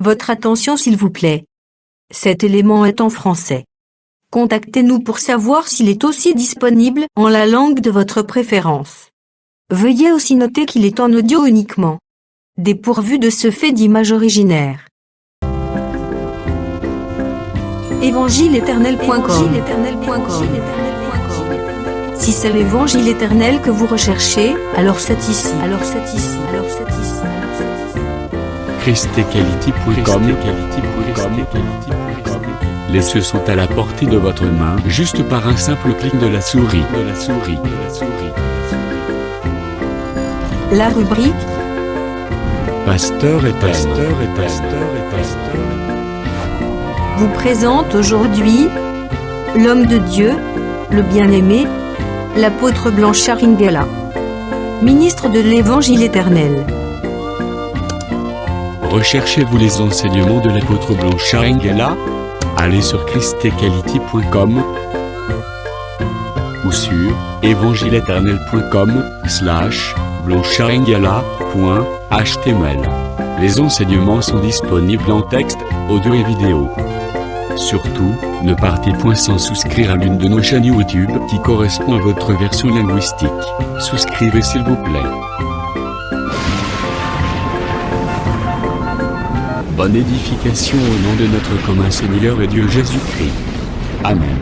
Votre attention s'il vous plaît. Cet élément est en français. Contactez-nous pour savoir s'il est aussi disponible en la langue de votre préférence. Veuillez aussi noter qu'il est en audio uniquement, dépourvu de ce fait d'image originaire. Évangile-éternel.com. Si c'est l'évangile éternel que vous recherchez, alors c'est ici. ChristEquality.com. Les cieux sont à la portée de votre main, juste par un simple clic de la souris. La rubrique Pasteur et vous présente aujourd'hui l'homme de Dieu, le bien-aimé, l'apôtre Blanchard Ingela, ministre de l'Évangile éternel. Recherchez-vous les enseignements de l'apôtre Blanchard Ingela? Allez sur ChristEquality.com ou sur evangileeternel.com/blancharengala.html. Les enseignements sont disponibles en texte, audio et vidéo. Surtout, ne partez point sans souscrire à l'une de nos chaînes YouTube qui correspond à votre version linguistique. Souscrivez s'il vous plaît. Bonne édification au nom de notre commun Seigneur et Dieu Jésus-Christ. Amen.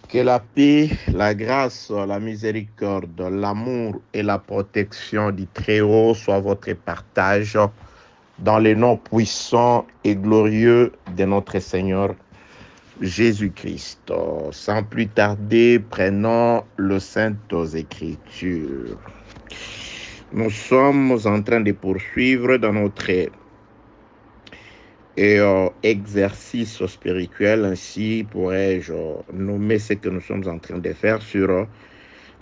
Que la paix, la grâce, la miséricorde, l'amour et la protection du Très-Haut soient votre partage dans les noms puissants et glorieux de notre Seigneur Jésus-Christ. Sans plus tarder, prenons le Saintes Écritures. Nous sommes en train de poursuivre dans notre exercice spirituel, ainsi pourrais-je nommer ce que nous sommes en train de faire sur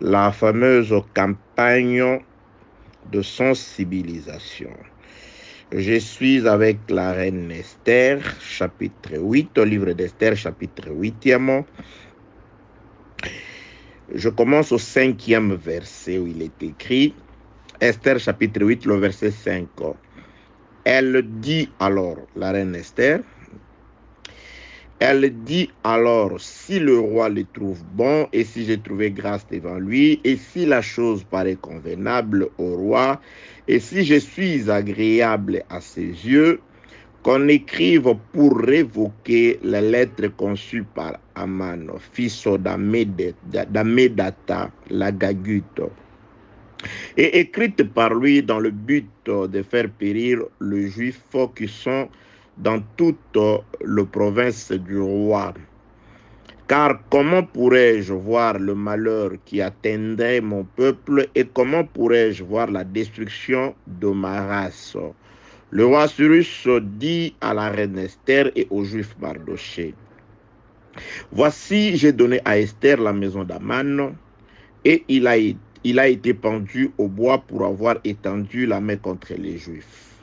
la fameuse campagne de sensibilisation. Je suis avec la reine Esther, chapitre 8, au livre d'Esther, chapitre 8e. Je commence au 5e verset où il est écrit, Esther, chapitre 8, le verset 5. Elle dit alors, la reine Esther, elle dit alors, si le roi le trouve bon, et si j'ai trouvé grâce devant lui, et si la chose paraît convenable au roi, et si je suis agréable à ses yeux, qu'on écrive pour révoquer les lettres conçues par Aman, fils d'Amedata, la Gagute, et écrites par lui dans le but de faire périr les Juifs qui sont dans toute la province du roi. Car comment pourrais-je voir le malheur qui atteindrait mon peuple et comment pourrais-je voir la destruction de ma race? Le roi Cyrus dit à la reine Esther et aux Juifs Mardochée, voici, j'ai donné à Esther la maison d'Aman et il a été pendu au bois pour avoir étendu la main contre les Juifs.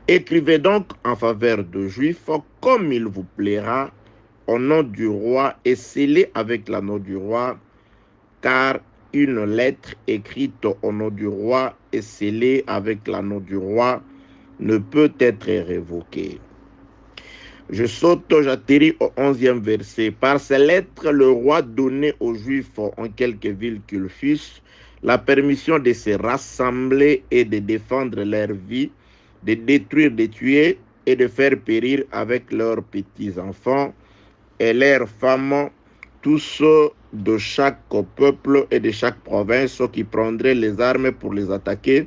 Écrivez donc en faveur de Juifs comme il vous plaira au nom du roi et scellez avec l'anneau du roi, car une lettre écrite au nom du roi et scellée avec l'anneau du roi ne peut être révoquée. J'atterris au 11e verset. Par ces lettres, le roi donnait aux Juifs en quelque ville qu'ils fussent la permission de se rassembler et de défendre leur vie, de détruire, de tuer et de faire périr avec leurs petits-enfants et leurs femmes, tous ceux de chaque peuple et de chaque province qui prendraient les armes pour les attaquer,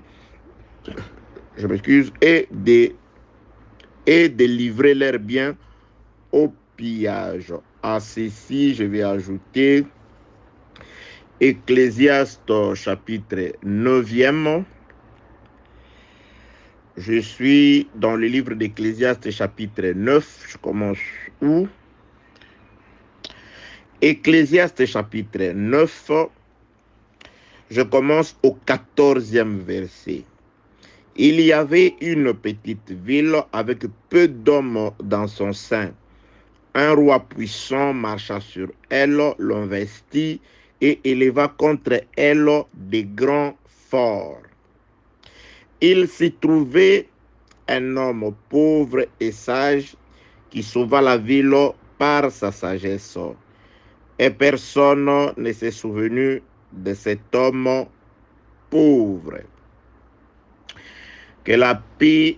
et de livrer leurs biens au pillage. À ceci, je vais ajouter Ecclésiaste chapitre 9e. Je suis dans le livre d'Ecclésiaste chapitre 9. Je commence où? Ecclésiaste chapitre 9. Je commence au 14e verset. Il y avait une petite ville avec peu d'hommes dans son sein. Un roi puissant marcha sur elle, l'investit et éleva contre elle des grands forts. Il s'y trouvait un homme pauvre et sage qui sauva la ville par sa sagesse. Et personne ne s'est souvenu de cet homme pauvre. Que la paix,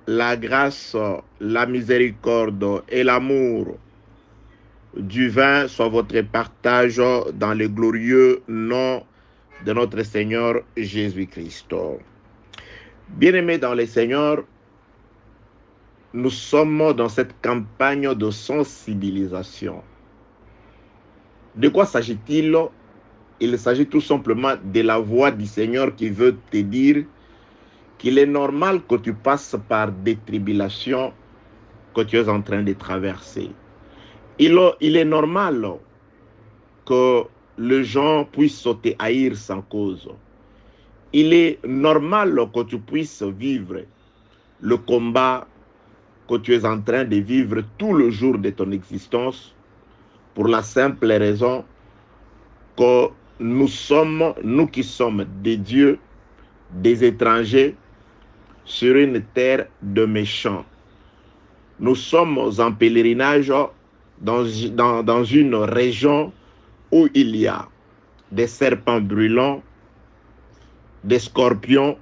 la grâce, la miséricorde et l'amour divin soient votre partage dans le glorieux nom de notre Seigneur Jésus-Christ. Bien-aimés dans le Seigneur, nous sommes dans cette campagne de sensibilisation. De quoi s'agit-il? Il s'agit tout simplement de la voix du Seigneur qui veut te dire qu'il est normal que tu passes par des tribulations que tu es en train de traverser. Il est normal que les gens puissent te haïr sans cause. Il est normal que tu puisses vivre le combat que tu es en train de vivre tout le jour de ton existence pour la simple raison que nous qui sommes des dieux, des étrangers sur une terre de méchants. Nous sommes en pèlerinage dans une région où il y a des serpents brûlants, des scorpions,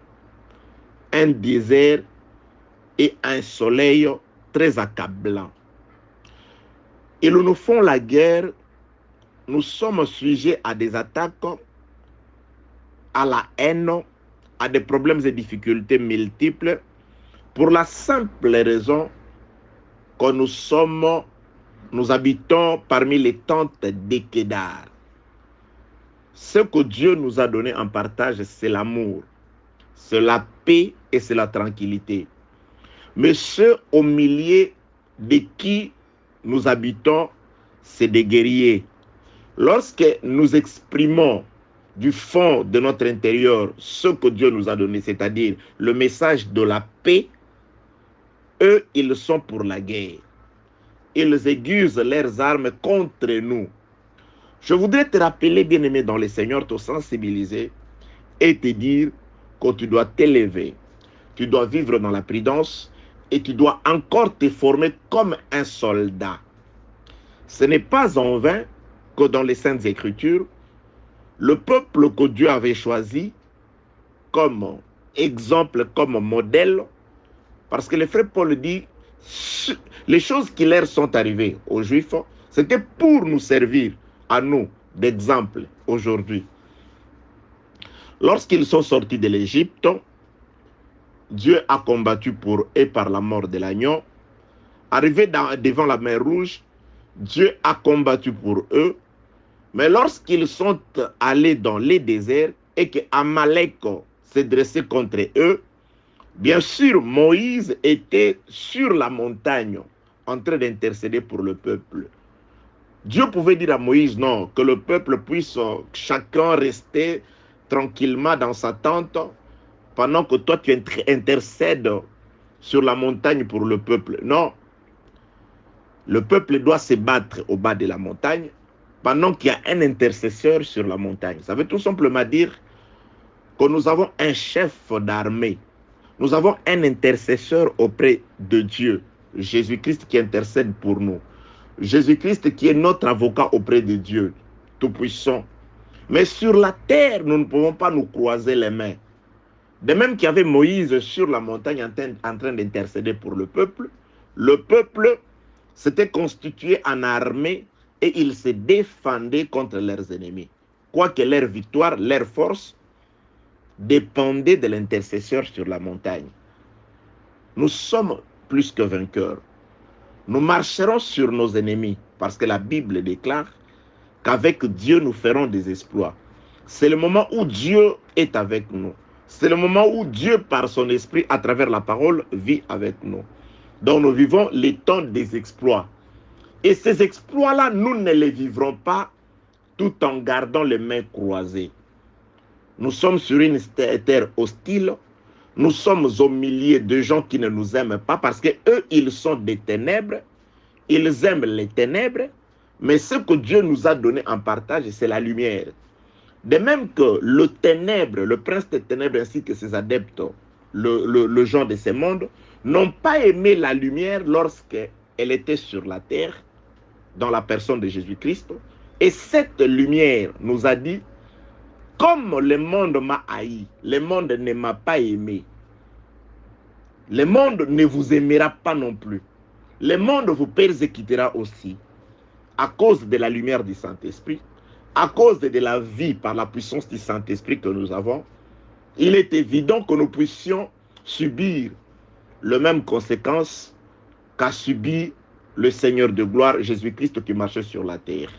un désert et un soleil très accablant. Ils nous font la guerre, nous sommes sujets à des attaques, à la haine, à des problèmes et difficultés multiples, pour la simple raison que nous habitons parmi les tentes des Kédars. Ce que Dieu nous a donné en partage, c'est l'amour, c'est la paix et c'est la tranquillité. Mais ceux au milieu de qui nous habitons, c'est des guerriers. Lorsque nous exprimons du fond de notre intérieur ce que Dieu nous a donné, c'est-à-dire le message de la paix, eux, ils sont pour la guerre. Ils aiguisent leurs armes contre nous. Je voudrais te rappeler, bien-aimé dans le Seigneur, te sensibiliser et te dire que tu dois t'élever. Tu dois vivre dans la prudence et tu dois encore te former comme un soldat. Ce n'est pas en vain que dans les Saintes Écritures, le peuple que Dieu avait choisi comme exemple, comme modèle, parce que le frère Paul dit, les choses qui leur sont arrivées aux Juifs, c'était pour nous servir à nous d'exemple aujourd'hui. Lorsqu'ils sont sortis de l'Égypte, Dieu a combattu pour eux par la mort de l'agneau. Arrivés devant la mer Rouge, Dieu a combattu pour eux. Mais lorsqu'ils sont allés dans les déserts et que Amalek s'est dressé contre eux, bien sûr, Moïse était sur la montagne en train d'intercéder pour le peuple. Dieu pouvait dire à Moïse, non, que le peuple puisse chacun rester tranquillement dans sa tente pendant que toi tu intercèdes sur la montagne pour le peuple. Non, le peuple doit se battre au bas de la montagne pendant qu'il y a un intercesseur sur la montagne. Ça veut tout simplement dire que nous avons un chef d'armée. Nous avons un intercesseur auprès de Dieu, Jésus-Christ qui intercède pour nous. Jésus-Christ qui est notre avocat auprès de Dieu, Tout-Puissant. Mais sur la terre, nous ne pouvons pas nous croiser les mains. De même qu'il y avait Moïse sur la montagne en train d'intercéder pour le peuple s'était constitué en armée et ils se défendaient contre leurs ennemis. Quoique leur victoire, leur force, dépendait de l'intercesseur sur la montagne. Nous sommes plus que vainqueurs. Nous marcherons sur nos ennemis parce que la Bible déclare qu'avec Dieu nous ferons des exploits. C'est le moment où Dieu est avec nous. C'est le moment où Dieu, par son esprit, à travers la parole, vit avec nous. Donc nous vivons les temps des exploits. Et ces exploits-là, nous ne les vivrons pas tout en gardant les mains croisées. Nous sommes sur une terre hostile. Nous sommes au milieu de gens qui ne nous aiment pas parce qu'eux, ils sont des ténèbres. Ils aiment les ténèbres. Mais ce que Dieu nous a donné en partage, c'est la lumière. De même que le ténèbre, le prince des ténèbres ainsi que ses adeptes le genre de ce monde, n'ont pas aimé la lumière lorsqu'elle était sur la terre, dans la personne de Jésus-Christ. Et cette lumière nous a dit, comme le monde m'a haï, le monde ne m'a pas aimé, le monde ne vous aimera pas non plus. Le monde vous persécutera aussi, à cause de la lumière du Saint-Esprit, à cause de la vie par la puissance du Saint-Esprit que nous avons. Il est évident que nous puissions subir les mêmes conséquences qu'a subi le Seigneur de gloire, Jésus-Christ, qui marchait sur la terre.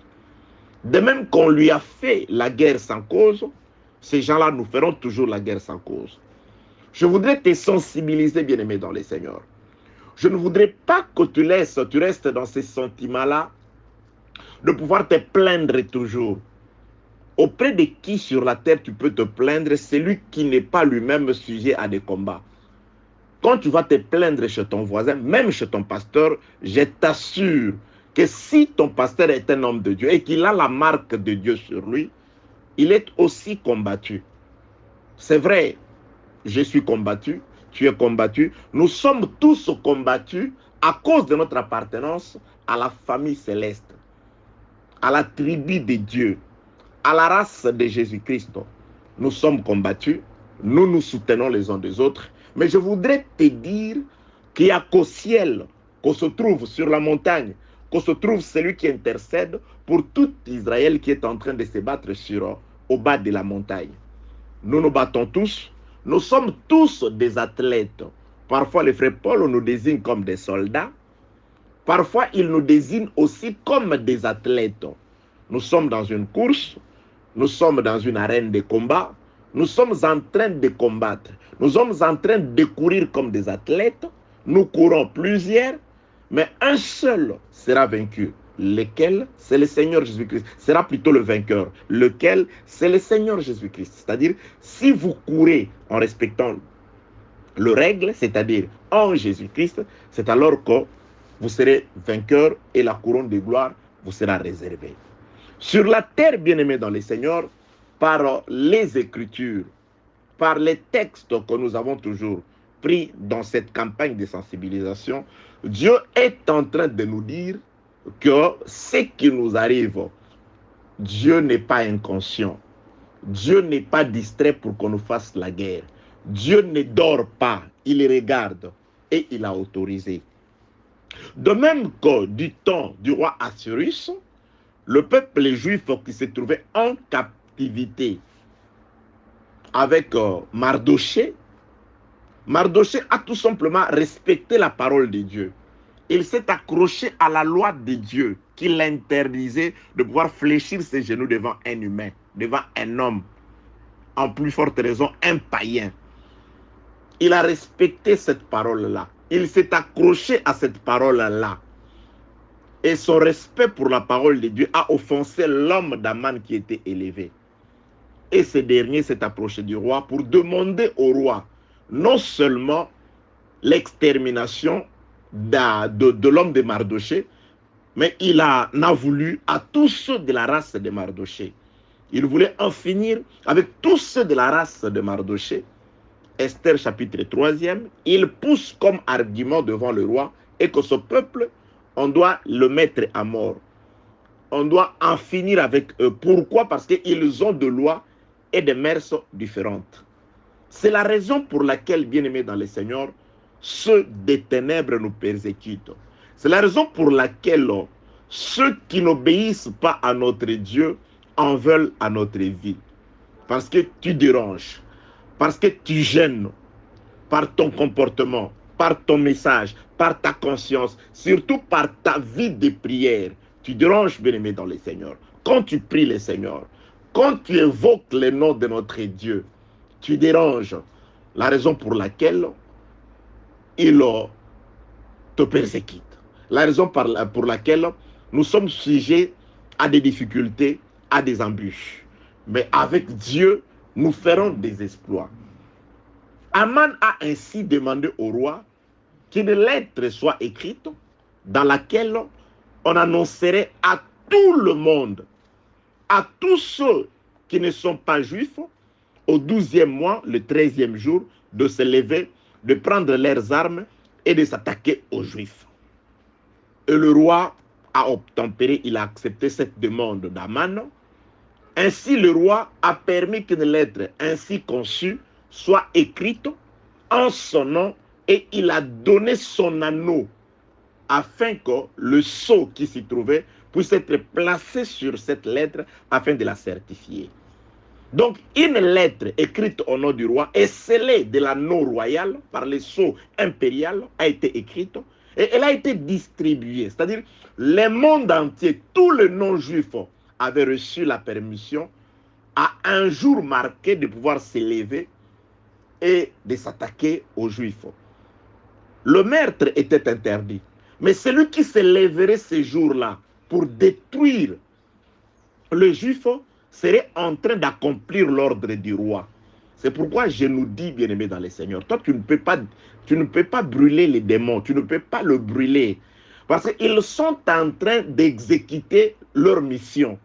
De même qu'on lui a fait la guerre sans cause, ces gens-là nous feront toujours la guerre sans cause. Je voudrais te sensibiliser, bien-aimé dans le Seigneur. Je ne voudrais pas que tu restes dans ces sentiments-là, de pouvoir te plaindre toujours. Auprès de qui sur la terre tu peux te plaindre? Celui qui n'est pas lui-même sujet à des combats. Quand tu vas te plaindre chez ton voisin, même chez ton pasteur, je t'assure que si ton pasteur est un homme de Dieu et qu'il a la marque de Dieu sur lui, il est aussi combattu. C'est vrai, je suis combattu, tu es combattu. Nous sommes tous combattus à cause de notre appartenance à la famille céleste, à la tribu de Dieu, à la race de Jésus-Christ. Nous sommes combattus, nous nous soutenons les uns des autres. Mais je voudrais te dire qu'il n'y a qu'au ciel, qu'on se trouve sur la montagne, qu'on se trouve celui qui intercède pour tout Israël qui est en train de se battre au bas de la montagne. Nous nous battons tous, nous sommes tous des athlètes. Parfois, le frère Paul nous désigne comme des soldats. Parfois, il nous désigne aussi comme des athlètes. Nous sommes dans une course, nous sommes dans une arène de combat, nous sommes en train de combattre. Nous sommes en train de courir comme des athlètes. Nous courons plusieurs, mais un seul sera vaincu. Lequel? C'est le Seigneur Jésus-Christ. Sera plutôt le vainqueur. Lequel? C'est le Seigneur Jésus-Christ. C'est-à-dire, si vous courez en respectant le règle, c'est-à-dire en Jésus-Christ, c'est alors que vous serez vainqueur et la couronne de gloire vous sera réservée. Sur la terre, bien-aimés dans le Seigneur, par les Écritures, par les textes que nous avons toujours pris dans cette campagne de sensibilisation, Dieu est en train de nous dire que ce qui nous arrive, Dieu n'est pas inconscient. Dieu n'est pas distrait pour qu'on nous fasse la guerre. Dieu ne dort pas, il regarde et il a autorisé. De même que du temps du roi Assyrus, le peuple juif qui se trouvait en captivité avec Mardoché, Mardoché a tout simplement respecté la parole de Dieu. Il s'est accroché à la loi de Dieu qui l'interdisait de pouvoir fléchir ses genoux devant un humain, devant un homme, en plus forte raison un païen. Il a respecté cette parole-là. Il s'est accroché à cette parole-là. Et son respect pour la parole de Dieu a offensé l'homme d'Aman qui était élevé. Et ce dernier s'est approché du roi pour demander au roi non seulement l'extermination de l'homme de Mardoché, mais il en a voulu à tous ceux de la race de Mardoché. Il voulait en finir avec tous ceux de la race de Mardoché. Esther chapitre 3e, il pousse comme argument devant le roi et que ce peuple, on doit le mettre à mort. On doit en finir avec eux. Pourquoi? Parce qu'ils ont des lois et des mœurs différentes. C'est la raison pour laquelle, bien-aimés dans le Seigneur, ceux des ténèbres nous persécutent. C'est la raison pour laquelle ceux qui n'obéissent pas à notre Dieu en veulent à notre vie. Parce que tu déranges, parce que tu gênes par ton comportement, par ton message, par ta conscience, surtout par ta vie de prière. Tu déranges, bien-aimé dans le Seigneur. Quand tu pries le Seigneur, quand tu évoques le nom de notre Dieu, tu déranges. La raison pour laquelle il te persécute. La raison pour laquelle nous sommes sujets à des difficultés, à des embûches. Mais avec Dieu, nous ferons des exploits. Aman a ainsi demandé au roi qu'une lettre soit écrite dans laquelle on annoncerait à tout le monde, à tous ceux qui ne sont pas juifs, au 12e mois, le 13e jour, de se lever, de prendre leurs armes et de s'attaquer aux Juifs. Et le roi a obtempéré, il a accepté cette demande d'Aman. Ainsi, le roi a permis qu'une lettre ainsi conçue soit écrite en son nom et il a donné son anneau afin que le sceau qui s'y trouvait puisse être placé sur cette lettre afin de la certifier. Donc, une lettre écrite au nom du roi et scellée de l'anneau royal par le sceau impérial a été écrite et elle a été distribuée. C'est-à-dire, le monde entier, tous les non-juifs avaient reçu la permission à un jour marqué de pouvoir s'élever et de s'attaquer aux Juifs. Le meurtre était interdit. Mais celui qui se lèverait ce jour-là pour détruire le Juif serait en train d'accomplir l'ordre du roi. C'est pourquoi je nous dis, bien-aimés dans le Seigneur, toi tu ne peux pas brûler les démons, tu ne peux pas le brûler. Parce qu'ils sont en train d'exécuter leur mission.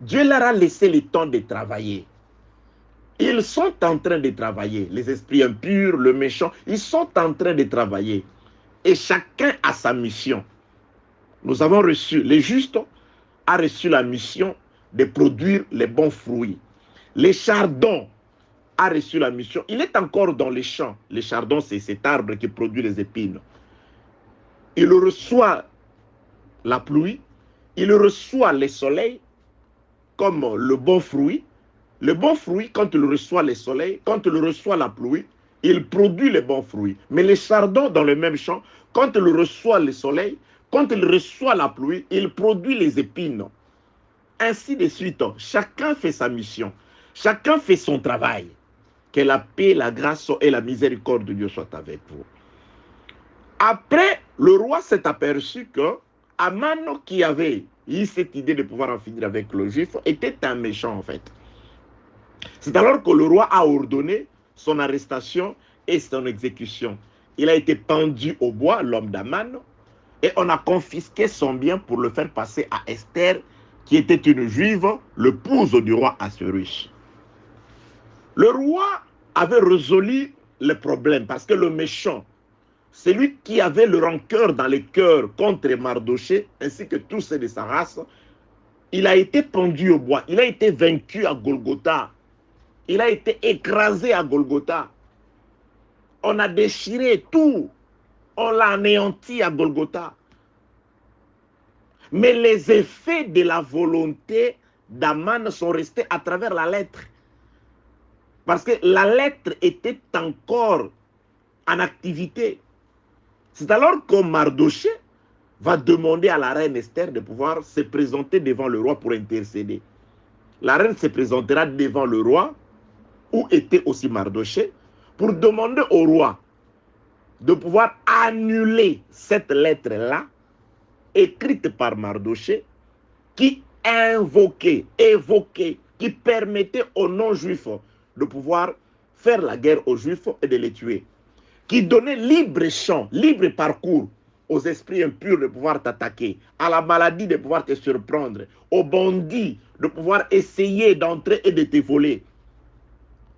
Dieu leur a laissé le temps de travailler. Ils sont en train de travailler. Les esprits impurs, le méchant, ils sont en train de travailler. Et chacun a sa mission. Nous avons reçu, le juste a reçu la mission de produire les bons fruits. Le chardon a reçu la mission. Il est encore dans les champs. Le chardon, c'est cet arbre qui produit les épines. Il reçoit la pluie, il reçoit le soleil comme le bon fruit. Le bon fruit, quand il reçoit le soleil, quand il reçoit la pluie, il produit les bons fruits. Mais le chardon dans le même champ, quand il reçoit le soleil, quand il reçoit la pluie, il produit les épines. Ainsi de suite, chacun fait sa mission. Chacun fait son travail. Que la paix, la grâce et la miséricorde de Dieu soient avec vous. Après, le roi s'est aperçu que Aman, qui avait eu cette idée de pouvoir en finir avec le juif, était un méchant en fait. C'est alors que le roi a ordonné son arrestation et son exécution. Il a été pendu au bois, l'homme d'Aman, et on a confisqué son bien pour le faire passer à Esther, qui était une juive, l'épouse du roi Assuérus. Le roi avait résolu le problème parce que le méchant, celui qui avait le rancœur dans le cœur contre Mardoché, ainsi que tous ceux de sa race, il a été pendu au bois, il a été vaincu à Golgotha, il a été écrasé à Golgotha. On a déchiré tout, on l'a anéanti à Golgotha. Mais les effets de la volonté d'Aman sont restés à travers la lettre. Parce que la lettre était encore en activité. C'est alors que Mardoché va demander à la reine Esther de pouvoir se présenter devant le roi pour intercéder. La reine se présentera devant le roi, où était aussi Mardoché, pour demander au roi de pouvoir annuler cette lettre-là, écrite par Mardoché, qui évoquait, qui permettait aux non-juifs de pouvoir faire la guerre aux juifs et de les tuer, qui donnait libre champ, libre parcours aux esprits impurs de pouvoir t'attaquer, à la maladie de pouvoir te surprendre, aux bandits de pouvoir essayer d'entrer et de te voler.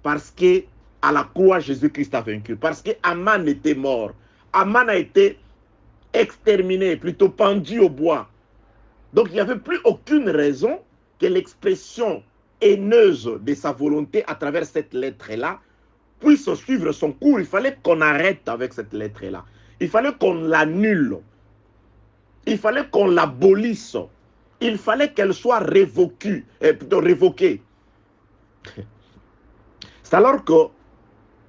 Parce que à la croix, Jésus-Christ a vaincu. Parce que Aman était mort. Aman a été exterminé, plutôt pendu au bois. Donc il n'y avait plus aucune raison que l'expression haineuse de sa volonté à travers cette lettre-là puisse suivre son cours. Il fallait qu'on arrête avec cette lettre-là. Il fallait qu'on l'annule. Il fallait qu'on l'abolisse. Il fallait qu'elle soit révoquée. C'est alors que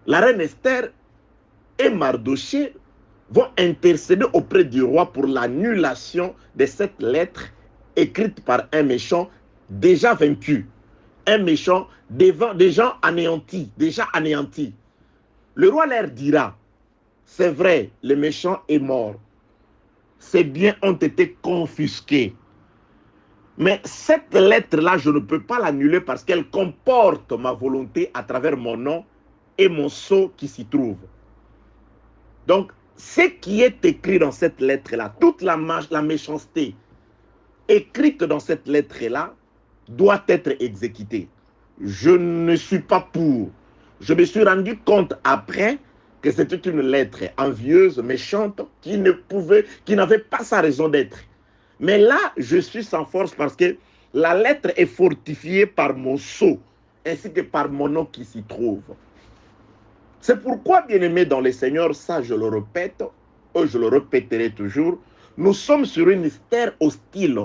la reine Esther et Mardoché vont intercéder auprès du roi pour l'annulation de cette lettre écrite par un méchant déjà vaincu. Un méchant déjà anéanti, Le roi leur dira, c'est vrai, le méchant est mort. Ses biens ont été confisqués. Mais cette lettre-là, je ne peux pas l'annuler parce qu'elle comporte ma volonté à travers mon nom et mon sceau qui s'y trouve. Donc, ce qui est écrit dans cette lettre-là, toute la méchanceté écrite dans cette lettre-là doit être exécutée. Je ne suis pas pour. Je me suis rendu compte après que c'était une lettre envieuse, méchante, qui n'avait pas sa raison d'être. Mais là, je suis sans force parce que la lettre est fortifiée par mon sceau, ainsi que par mon nom qui s'y trouve. C'est pourquoi, bien-aimés dans le Seigneur, ça je le répète, et je le répéterai toujours, nous sommes sur une terre hostile.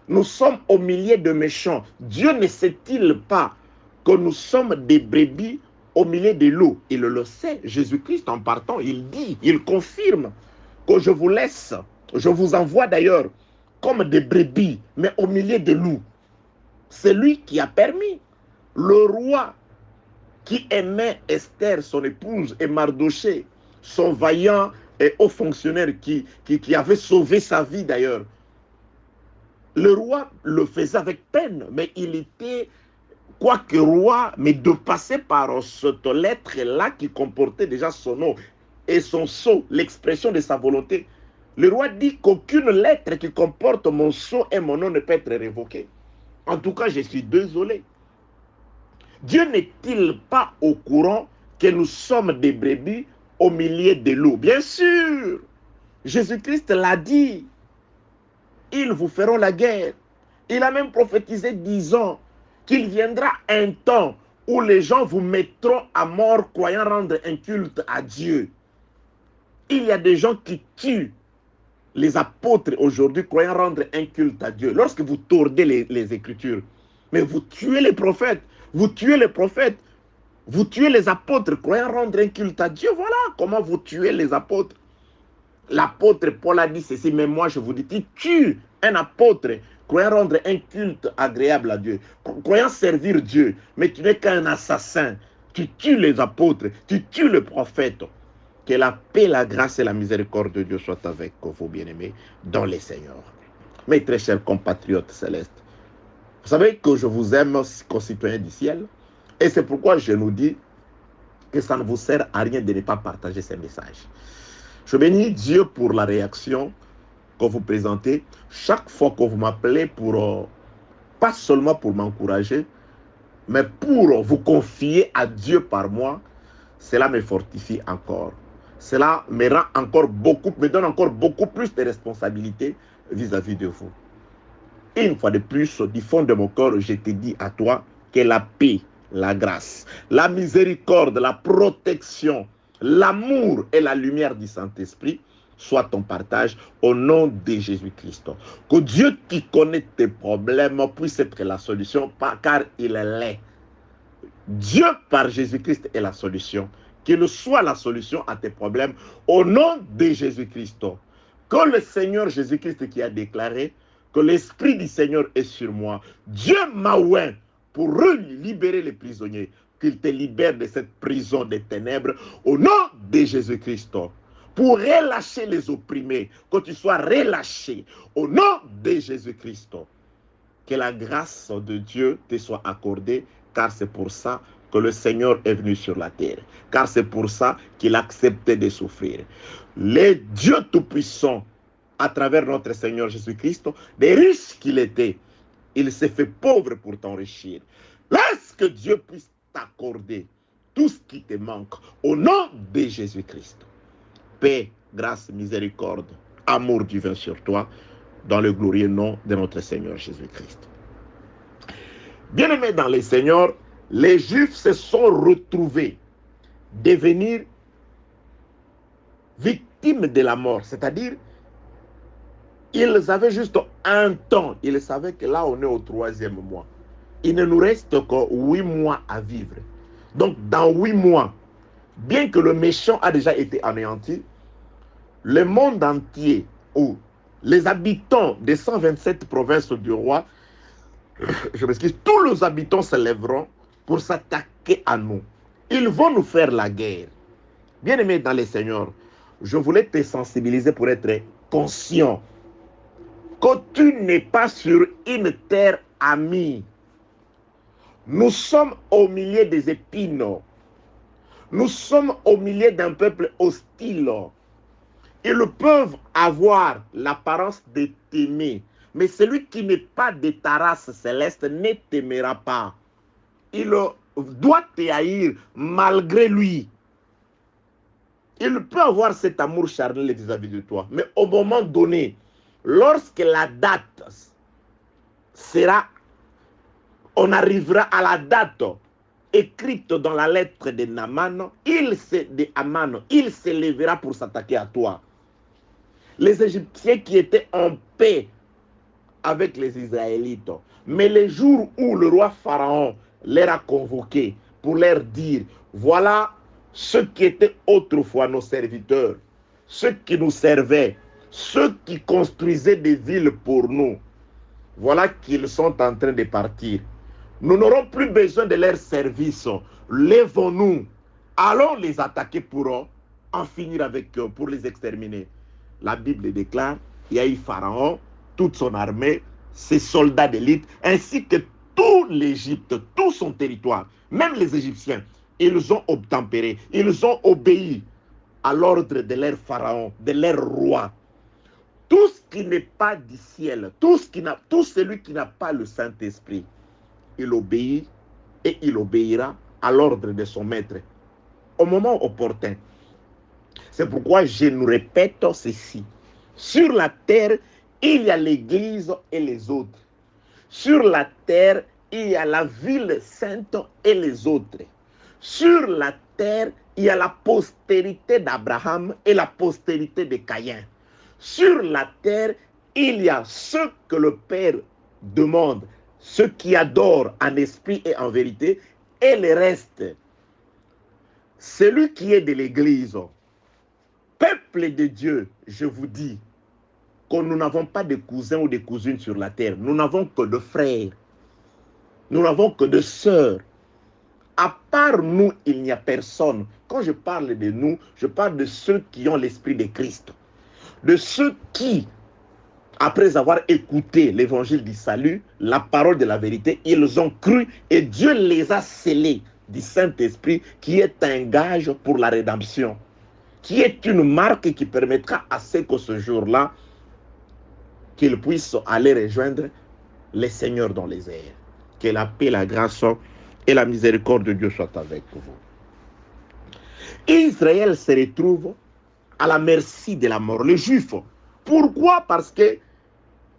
Nous sommes au milieu de méchants. Dieu ne sait-il pas que nous sommes des brebis au milieu de loups? Il le sait. Jésus-Christ, en partant, il dit, il confirme que je vous laisse, je vous envoie d'ailleurs comme des brebis, mais au milieu de loups. C'est lui qui a permis. Le roi qui aimait Esther, son épouse, et Mardoché, son vaillant et haut fonctionnaire qui avait sauvé sa vie d'ailleurs. Le roi le faisait avec peine, mais il était, quoique roi, mais de passer par cette lettre-là qui comportait déjà son nom et son sceau, l'expression de sa volonté. Le roi dit qu'aucune lettre qui comporte mon sceau et mon nom ne peut être révoquée. En tout cas, je suis désolé. Dieu n'est-il pas au courant que nous sommes des brebis au milieu des loups? Bien sûr, Jésus-Christ l'a dit. Ils vous feront la guerre. Il a même prophétisé disant qu'il viendra un temps où les gens vous mettront à mort croyant rendre un culte à Dieu. Il y a des gens qui tuent les apôtres aujourd'hui croyant rendre un culte à Dieu. Lorsque vous tordez les Écritures, mais vous tuez les prophètes, vous tuez les prophètes, vous tuez les apôtres croyant rendre un culte à Dieu. Voilà comment vous tuez les apôtres. L'apôtre Paul a dit ceci, mais moi je vous dis, tu tues un apôtre croyant rendre un culte agréable à Dieu, croyant servir Dieu, mais tu n'es qu'un assassin. Tu tues les apôtres, tu tues le prophète. Que la paix, la grâce et la miséricorde de Dieu soient avec vous, bien-aimés, dans les Seigneurs. Mes très chers compatriotes célestes, vous savez que je vous aime, concitoyens du ciel, et c'est pourquoi je nous dis que ça ne vous sert à rien de ne pas partager ces messages. Je bénis Dieu pour la réaction que vous présentez chaque fois que vous m'appelez pour, pas seulement pour m'encourager, mais pour vous confier à Dieu par moi. Cela me fortifie encore. Cela me rend encore beaucoup, me donne encore beaucoup plus de responsabilités vis-à-vis de vous. Et une fois de plus, du fond de mon cœur, je te dis à toi que la paix, la grâce, la miséricorde, la protection, l'amour et la lumière du Saint-Esprit soit ton partage au nom de Jésus-Christ. Que Dieu qui connaît tes problèmes puisse être la solution, car il l'est. Dieu par Jésus-Christ est la solution. Qu'il soit la solution à tes problèmes au nom de Jésus-Christ. Que le Seigneur Jésus-Christ qui a déclaré que l'Esprit du Seigneur est sur moi. Dieu m'a oint pour libérer les prisonniers. Qu'il te libère de cette prison des ténèbres au nom de Jésus-Christ. Pour relâcher les opprimés, que tu sois relâché au nom de Jésus-Christ. Que la grâce de Dieu te soit accordée, car c'est pour ça que le Seigneur est venu sur la terre. Car c'est pour ça qu'il acceptait de souffrir. Le Dieu Tout-Puissant, à travers notre Seigneur Jésus-Christ, des riches qu'il était, il s'est fait pauvre pour t'enrichir. Laisse que Dieu puisse t'accorder tout ce qui te manque au nom de Jésus-Christ. Paix, grâce, miséricorde, amour divin sur toi, dans le glorieux nom de notre Seigneur Jésus-Christ. Bien-aimés dans le Seigneur, les Juifs se sont retrouvés devenir victimes de la mort. C'est-à-dire, ils avaient juste un temps. Ils savaient que là, on est au 3e mois. Il ne nous reste que 8 mois à vivre. Donc, dans 8 mois, bien que le méchant a déjà été anéanti, le monde entier, ou les habitants des 127 provinces du roi, je m'excuse, tous les habitants se lèveront pour s'attaquer à nous. Ils vont nous faire la guerre. Bien-aimés dans les Seigneurs, je voulais te sensibiliser pour être conscient que tu n'es pas sur une terre amie. Nous sommes au milieu des épines. Nous sommes au milieu d'un peuple hostile. Ils peuvent avoir l'apparence de t'aimer, mais celui qui n'est pas de ta race céleste ne t'aimera pas. Il doit te haïr malgré lui. Il peut avoir cet amour charnel vis-à-vis de toi. Mais au moment donné, lorsque la date sera, on arrivera à la date écrite dans la lettre de Naaman, il se lèvera pour s'attaquer à toi. Les Égyptiens qui étaient en paix avec les Israélites, mais les jours où le roi Pharaon les a convoqués pour leur dire, voilà ceux qui étaient autrefois nos serviteurs, ceux qui nous servaient, ceux qui construisaient des villes pour nous, voilà qu'ils sont en train de partir. Nous n'aurons plus besoin de leurs services. Lèvons-nous, allons les attaquer pour en finir avec eux, pour les exterminer. La Bible déclare, il y a eu Pharaon, toute son armée, ses soldats d'élite, ainsi que tout l'Égypte, tout son territoire, même les Égyptiens, ils ont obtempéré, ils ont obéi à l'ordre de leur pharaon, de leur roi. Tout ce qui n'est pas du ciel, tout celui qui n'a pas le Saint-Esprit, il obéit et il obéira à l'ordre de son maître au moment opportun. C'est pourquoi je nous répète ceci. Sur la terre, il y a l'Église et les autres. Sur la terre, il y a la ville sainte et les autres. Sur la terre, il y a la postérité d'Abraham et la postérité de Caïn. Sur la terre, il y a ceux que le Père demande, ceux qui adorent en esprit et en vérité, et le reste. Celui qui est de l'Église, peuple de Dieu, je vous dis, que nous n'avons pas de cousins ou de cousines sur la terre. Nous n'avons que de frères. Nous n'avons que de sœurs. À part nous, il n'y a personne. Quand je parle de nous, je parle de ceux qui ont l'esprit de Christ. De ceux qui, après avoir écouté l'évangile du salut, la parole de la vérité, ils ont cru et Dieu les a scellés du Saint-Esprit qui est un gage pour la rédemption, qui est une marque qui permettra à ceux que ce jour-là, qu'ils puissent aller rejoindre les seigneurs dans les airs. Que la paix, la grâce et la miséricorde de Dieu soient avec vous. Israël se retrouve à la merci de la mort, les Juifs. Pourquoi? Parce que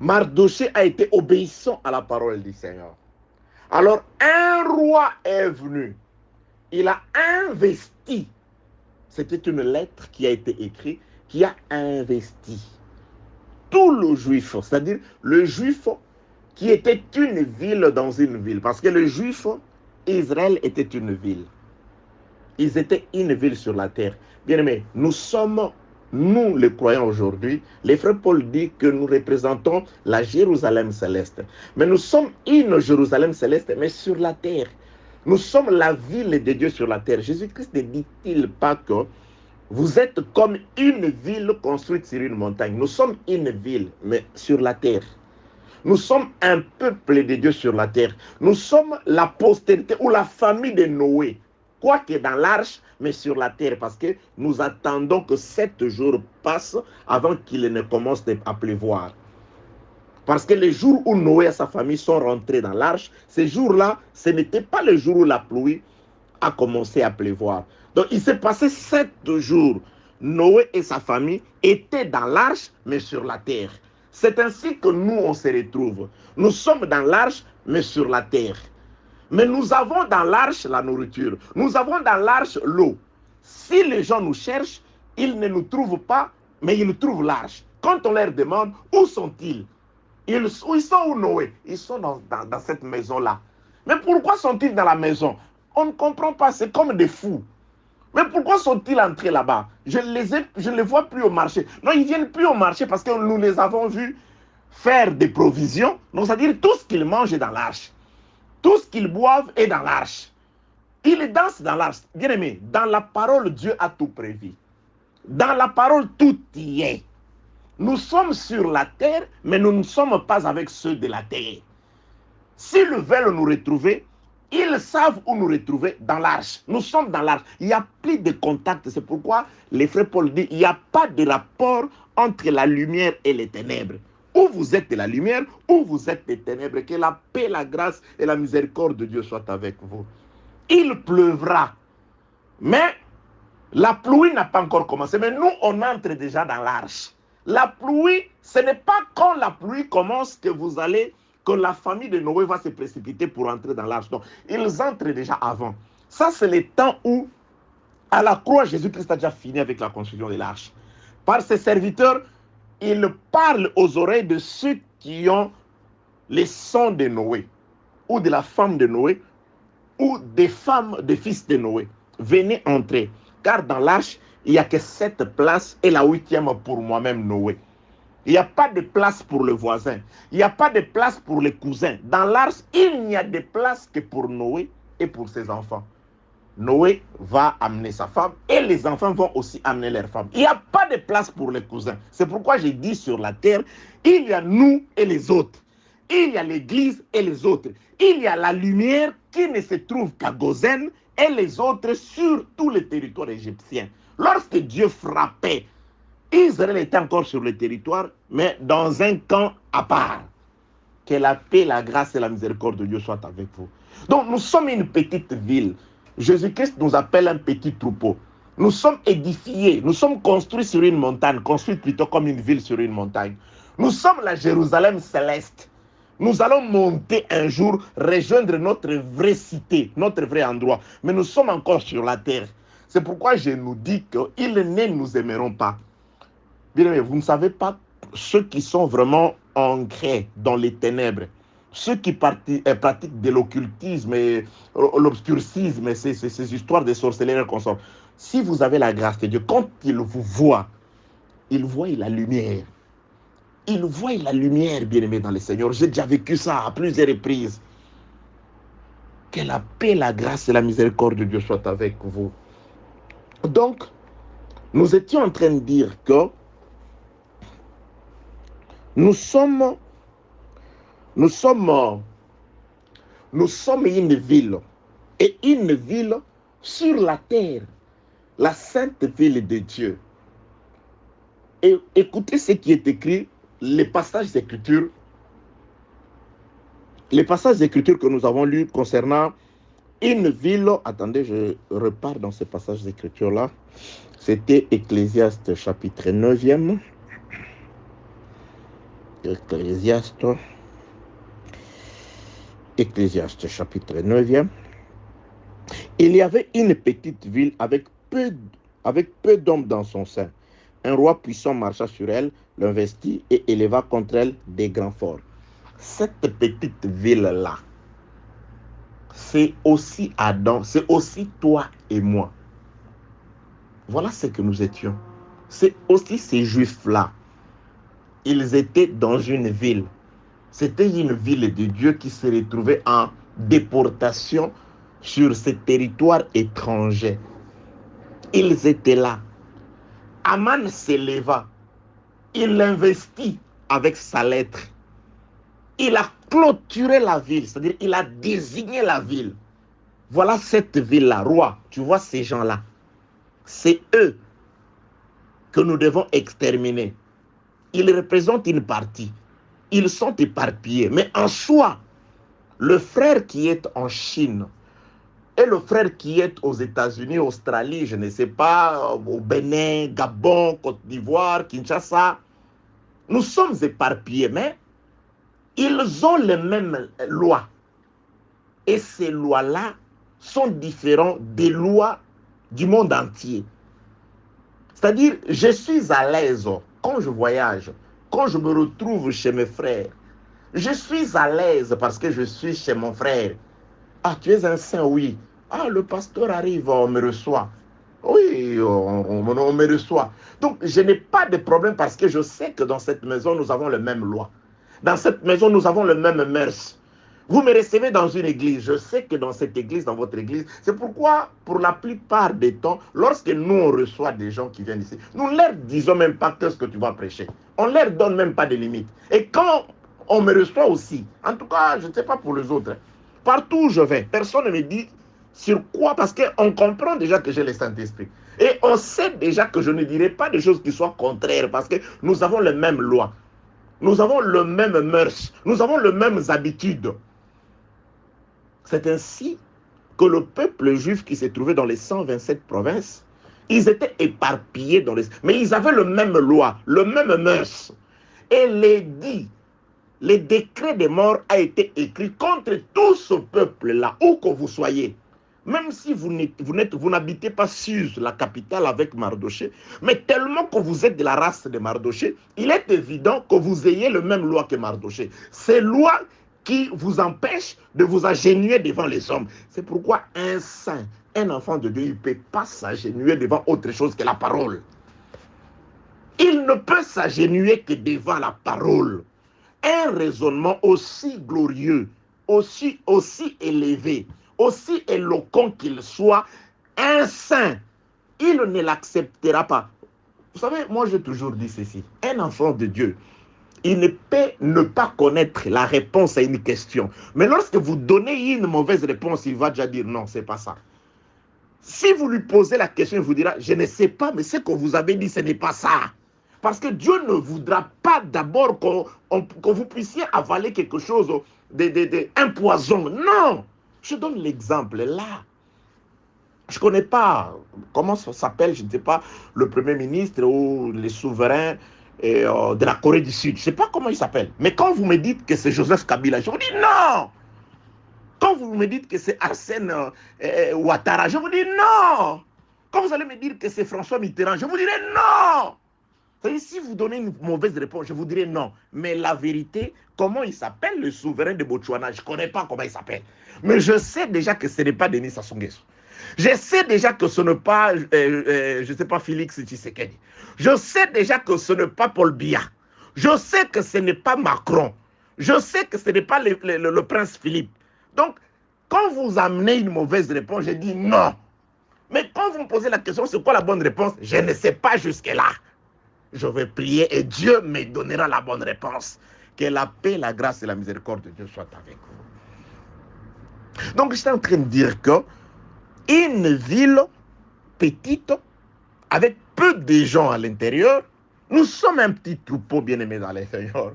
Mardochée a été obéissant à la parole du Seigneur. Alors un roi est venu, il a investi. C'était une lettre qui a été écrite, qui a investi tout le juif, c'est-à-dire le juif qui était une ville dans une ville. Parce que le juif, Israël était une ville. Ils étaient une ville sur la terre. Bien aimé, nous sommes, nous les croyants aujourd'hui, les frères Paul dit que nous représentons la Jérusalem céleste. Mais nous sommes une Jérusalem céleste, mais sur la terre. Nous sommes la ville de Dieu sur la terre. Jésus-Christ ne dit-il pas que vous êtes comme une ville construite sur une montagne. Nous sommes une ville, mais sur la terre. Nous sommes un peuple de Dieu sur la terre. Nous sommes la postérité ou la famille de Noé. Quoique dans l'arche, mais sur la terre. Parce que nous attendons que 7 jours passent avant qu'il ne commence à pleuvoir. Parce que les jours où Noé et sa famille sont rentrés dans l'arche, ces jours-là, ce n'était pas le jour où la pluie a commencé à pleuvoir. Donc il s'est passé 7 jours. Noé et sa famille étaient dans l'arche, mais sur la terre. C'est ainsi que nous, on se retrouve. Nous sommes dans l'arche, mais sur la terre. Mais nous avons dans l'arche la nourriture. Nous avons dans l'arche l'eau. Si les gens nous cherchent, ils ne nous trouvent pas, mais ils trouvent l'arche. Quand on leur demande, où sont-ils? Ils sont où Noé? Ils sont dans cette maison-là. Mais pourquoi sont-ils dans la maison? On ne comprend pas, c'est comme des fous. Mais pourquoi sont-ils entrés là-bas? Je ne les vois plus au marché. Non, ils ne viennent plus au marché parce que nous les avons vus faire des provisions. Donc, c'est-à-dire tout ce qu'ils mangent est dans l'arche. Tout ce qu'ils boivent est dans l'arche. Ils dansent dans l'arche. Bien aimé, dans la parole, Dieu a tout prévu. Dans la parole, tout y est. Nous sommes sur la terre, mais nous ne sommes pas avec ceux de la terre. S'ils veulent nous retrouver, ils savent où nous retrouver dans l'arche. Nous sommes dans l'arche. Il n'y a plus de contact. C'est pourquoi les frères Paul disent il n'y a pas de rapport entre la lumière et les ténèbres. Ou vous êtes de la lumière, ou vous êtes des ténèbres. Que la paix, la grâce et la miséricorde de Dieu soient avec vous. il pleuvra. Mais la pluie n'a pas encore commencé. Mais nous, on entre déjà dans l'arche. La pluie, ce n'est pas quand la pluie commence que la famille de Noé va se précipiter pour entrer dans l'arche. Donc, ils entrent déjà avant. Ça, c'est le temps où, à la croix, Jésus-Christ a déjà fini avec la construction de l'arche. Par ses serviteurs, il parle aux oreilles de ceux qui ont les sons de Noé, ou de la femme de Noé, ou des femmes, des fils de Noé. Venez entrer, car dans l'arche, il n'y a que 7 places et la 8e pour moi-même Noé. Il n'y a pas de place pour le voisin. Il n'y a pas de place pour les cousins. Dans l'arche, il n'y a de place que pour Noé et pour ses enfants. Noé va amener sa femme et les enfants vont aussi amener leur femme. Il n'y a pas de place pour les cousins. C'est pourquoi j'ai dit sur la terre, il y a nous et les autres. Il y a l'église et les autres. Il y a la lumière qui ne se trouve qu'à Gozen et les autres sur tout le territoire égyptien. Lorsque Dieu frappait, Israël était encore sur le territoire, mais dans un camp à part. Que la paix, la grâce et la miséricorde de Dieu soient avec vous. Donc nous sommes une petite ville. Jésus-Christ nous appelle un petit troupeau. Nous sommes édifiés, nous sommes construits sur une montagne, construits plutôt comme une ville sur une montagne. Nous sommes la Jérusalem céleste. Nous allons monter un jour, rejoindre notre vraie cité, notre vrai endroit. Mais nous sommes encore sur la terre. C'est pourquoi je nous dis qu'ils ne nous aimeront pas. Bien aimé, vous ne savez pas ceux qui sont vraiment ancrés dans les ténèbres, ceux qui pratiquent de l'occultisme et l'obscurantisme, ces histoires de sorcellerie et consorts. Si vous avez la grâce de Dieu, quand ils vous voient, ils voient la lumière. Ils voient la lumière, bien-aimé dans le Seigneur. J'ai déjà vécu ça à plusieurs reprises. Que la paix, la grâce et la miséricorde de Dieu soient avec vous. Donc, nous étions en train de dire que nous sommes une ville. Et une ville sur la terre. La sainte ville de Dieu. Et écoutez ce qui est écrit, les passages d'écriture que nous avons lus concernant une ville. Attendez, je repars dans ces passages d'écriture-là. C'était Ecclésiaste chapitre 9e. Ecclésiaste chapitre 9e. Il y avait une petite ville avec peu d'hommes dans son sein. Un roi puissant marcha sur elle, l'investit et éleva contre elle des grands forts. Cette petite ville-là, c'est aussi Adam, c'est aussi toi et moi. Voilà ce que nous étions. C'est aussi ces Juifs-là. Ils étaient dans une ville. C'était une ville de Dieu qui se retrouvait en déportation sur ce territoire étranger. Ils étaient là. Aman s'éleva. Il l'investit avec sa lettre. Il a clôturé la ville, c'est-à-dire il a désigné la ville. Voilà cette ville-là, roi. Tu vois ces gens-là. C'est eux que nous devons exterminer. Ils représentent une partie. Ils sont éparpillés. Mais en soi, le frère qui est en Chine et le frère qui est aux États-Unis, Australie, je ne sais pas, au Bénin, Gabon, Côte d'Ivoire, Kinshasa, nous sommes éparpillés, mais ils ont les mêmes lois. Et ces lois-là sont différentes des lois du monde entier. C'est-à-dire, je suis à l'aise quand je voyage, quand je me retrouve chez mes frères. Je suis à l'aise parce que je suis chez mon frère. Ah, tu es un saint, oui. Ah, le pasteur arrive, on me reçoit. Oui, on me reçoit. Donc, je n'ai pas de problème parce que je sais que dans cette maison, nous avons les mêmes lois. Dans cette maison, nous avons le même mœurs. Vous me recevez dans une église. Je sais que dans cette église, dans votre église, c'est pourquoi, pour la plupart des temps, lorsque nous, on reçoit des gens qui viennent ici, nous ne leur disons même pas qu'est-ce que tu vas prêcher. On ne leur donne même pas de limites. Et quand on me reçoit aussi, en tout cas, je ne sais pas pour les autres, partout où je vais, personne ne me dit sur quoi, parce qu'on comprend déjà que j'ai le Saint-Esprit. Et on sait déjà que je ne dirai pas des choses qui soient contraires, parce que nous avons les mêmes lois. Nous avons le même mœurs. Nous avons les mêmes habitudes. C'est ainsi que le peuple juif qui se trouvait dans les 127 provinces, ils étaient éparpillés dans les... Mais ils avaient le même loi, le même mœurs. Et l'édit, les décrets des morts a été écrit contre tout ce peuple-là, où que vous soyez. Même si vous n'habitez pas Suse, la capitale, avec Mardoché, mais tellement que vous êtes de la race de Mardoché, il est évident que vous ayez le même loi que Mardoché. Ces lois qui vous empêchent de vous agenouiller devant les hommes. C'est pourquoi un saint, un enfant de Dieu, il ne peut pas s'agenouiller devant autre chose que la parole. Il ne peut s'agenouiller que devant la parole. Un raisonnement aussi glorieux, aussi élevé, aussi éloquent qu'il soit, un saint, il ne l'acceptera pas. Vous savez, moi j'ai toujours dit ceci, un enfant de Dieu, il ne peut ne pas connaître la réponse à une question. Mais lorsque vous donnez une mauvaise réponse, il va déjà dire non, c'est pas ça. Si vous lui posez la question, il vous dira, je ne sais pas, mais ce que vous avez dit, ce n'est pas ça. Parce que Dieu ne voudra pas d'abord que vous puissiez avaler quelque chose, un poison. Non. Je donne l'exemple là. Je ne connais pas comment ça s'appelle, je ne sais pas, le Premier ministre ou les souverains de la Corée du Sud. Je ne sais pas comment il s'appelle. Mais quand vous me dites que c'est Joseph Kabila, je vous dis non. Quand vous me dites que c'est Arsène Ouattara, je vous dis non. Quand vous allez me dire que c'est François Mitterrand, je vous dirai non. Si vous donnez une mauvaise réponse, je vous dirai non. Mais la vérité, comment il s'appelle le souverain de Botswana? Je ne connais pas comment il s'appelle. Mais je sais déjà que ce n'est pas Denis Sassou Nguesso. Je sais déjà que ce n'est pas, je ne sais pas, Félix Tshisekedi. Je sais déjà que ce n'est pas Paul Biya. Je sais que ce n'est pas Macron. Je sais que ce n'est pas le prince Philippe. Donc, quand vous amenez une mauvaise réponse, je dis non. Mais quand vous me posez la question, c'est quoi la bonne réponse? Je ne sais pas jusque-là. Je vais prier et Dieu me donnera la bonne réponse. Que la paix, la grâce et la miséricorde de Dieu soient avec vous. Donc, je suis en train de dire que une ville petite, avec peu de gens à l'intérieur, nous sommes un petit troupeau bien-aimé dans le Seigneur.